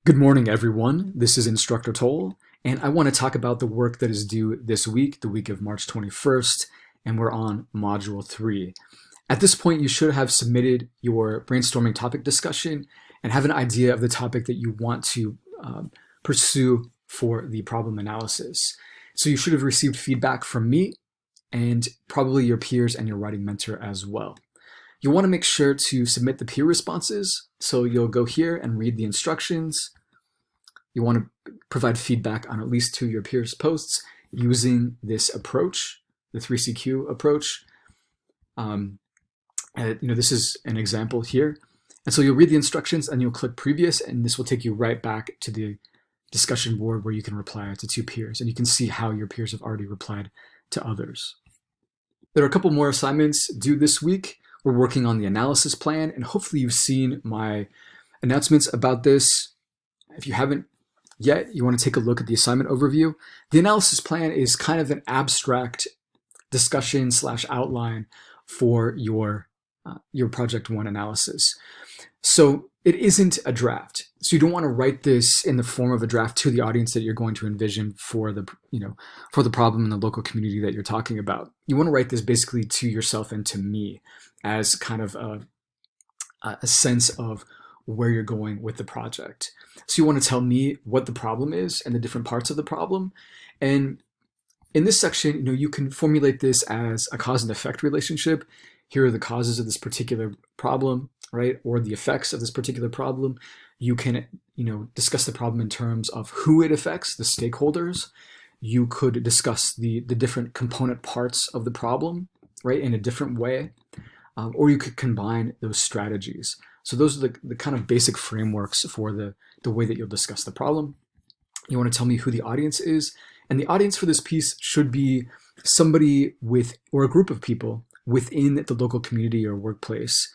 Good morning, everyone. This is Instructor Toll, and I want to talk about the work that is due this week, the week of March 21st, and we're on Module 3. At this point, you should have submitted your brainstorming topic discussion and have an idea of the topic that you want to pursue for the problem analysis. So you should have received feedback from me and probably your peers and your writing mentor as well. You'll want to make sure to submit the peer responses. So you'll go here and read the instructions. You want to provide feedback on at least 2 of your peers' posts using this approach, the 3CQ approach. This is an example here. And so you'll read the instructions and you'll click previous, and this will take you right back to the discussion board where you can reply to 2 peers, and you can see how your peers have already replied to others. There are a couple more assignments due this week. We're working on the analysis plan, and hopefully you've seen my announcements about this. If you haven't yet, you want to take a look at the assignment overview. The analysis plan is kind of an abstract discussion / outline for your Project 1 analysis. So it isn't a draft. So you don't want to write this in the form of a draft to the audience that you're going to envision for the problem in the local community that you're talking about. You want to write this basically to yourself and to me as kind of a sense of where you're going with the project. So you want to tell me what the problem is and the different parts of the problem. And in this section, you can formulate this as a cause and effect relationship. Here are the causes of this particular problem, right? Or the effects of this particular problem. You can, discuss the problem in terms of who it affects, the stakeholders. You could discuss the different component parts of the problem, right, in a different way. Or you could combine those strategies. So those are the kind of basic frameworks for the way that you'll discuss the problem. You want to tell me who the audience is. And the audience for this piece should be somebody or a group of people within the local community or workplace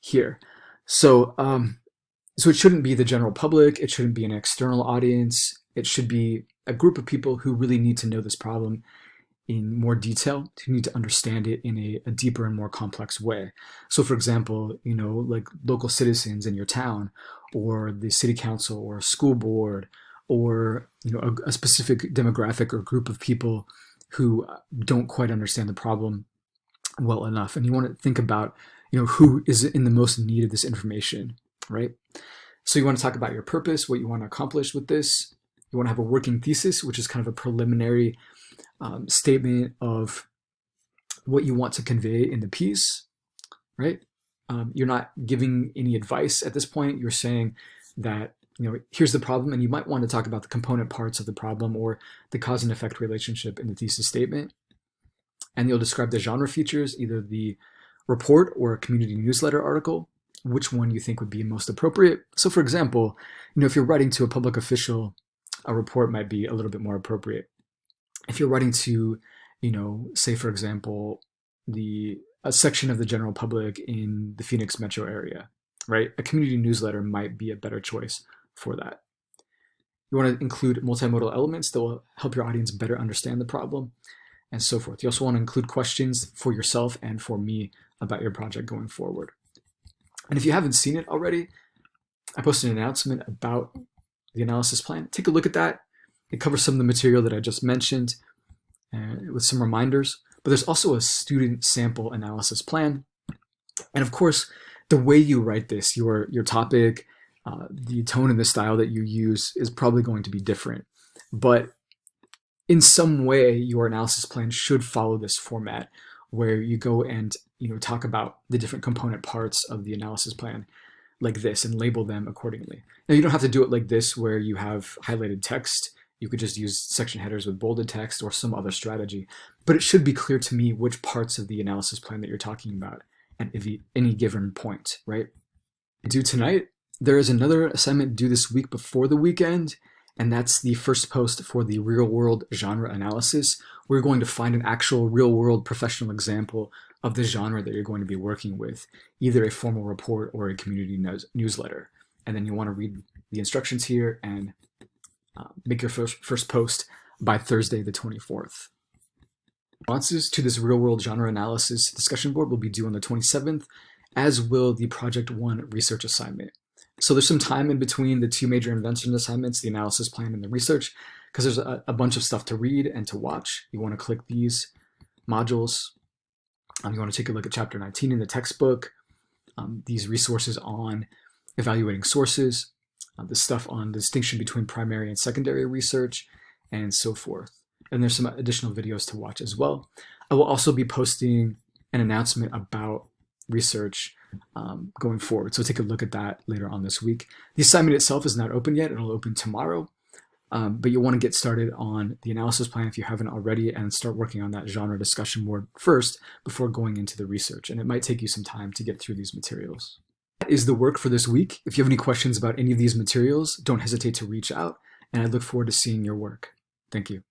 here. So it shouldn't be the general public. It shouldn't be an external audience. It should be a group of people who really need to know this problem in more detail, to need to understand it in a deeper and more complex way. So for example, like local citizens in your town, or the city council or a school board, or a specific demographic or group of people who don't quite understand the problem well enough. And you want to think about who is in the most need of this information, right? So you want to talk about your purpose, what you want to accomplish with this. You want to have a working thesis, which is kind of a preliminary statement of what you want to convey in the piece, right? You're not giving any advice at this point. You're saying that, here's the problem, and you might want to talk about the component parts of the problem or the cause and effect relationship in the thesis statement. And you'll describe the genre features, either the report or a community newsletter article, which one you think would be most appropriate. So for example, if you're writing to a public official, a report might be a little bit more appropriate. If you're writing to, say for example, a section of the general public in the Phoenix metro area, right? A community newsletter might be a better choice for that. You want to include multimodal elements that will help your audience better understand the problem, and so forth. You also want to include questions for yourself and for me about your project going forward. And if you haven't seen it already, I posted an announcement about the analysis plan. Take a look at that. It covers some of the material that I just mentioned with some reminders, but there's also a student sample analysis plan. And of course, the way you write this, your topic, the tone and the style that you use is probably going to be different. But in some way, your analysis plan should follow this format where you go and talk about the different component parts of the analysis plan like this and label them accordingly. Now, you don't have to do it like this where you have highlighted text. You could just use section headers with bolded text or some other strategy. But it should be clear to me which parts of the analysis plan that you're talking about at any given point, right? Due tonight, there is another assignment due this week before the weekend, and that's the first post for the real-world genre analysis. We're going to find an actual real-world professional example of the genre that you're going to be working with, either a formal report or a community newsletter. And then you want to read the instructions here and make your first post by Thursday the 24th. Responses to this real-world genre analysis discussion board will be due on the 27th, as will the Project 1 research assignment. So there's some time in between the two major intervention assignments, the analysis plan and the research, because there's a bunch of stuff to read and to watch. You want to click these modules. You want to take a look at chapter 19 in the textbook, these resources on evaluating sources, the stuff on the distinction between primary and secondary research, and so forth. And there's some additional videos to watch as well. I will also be posting an announcement about research going forward. So take a look at that later on this week. The assignment itself is not open yet. It'll open tomorrow. But you'll want to get started on the analysis plan if you haven't already and start working on that genre discussion board first before going into the research. And it might take you some time to get through these materials. That is the work for this week. If you have any questions about any of these materials, don't hesitate to reach out. And I look forward to seeing your work. Thank you.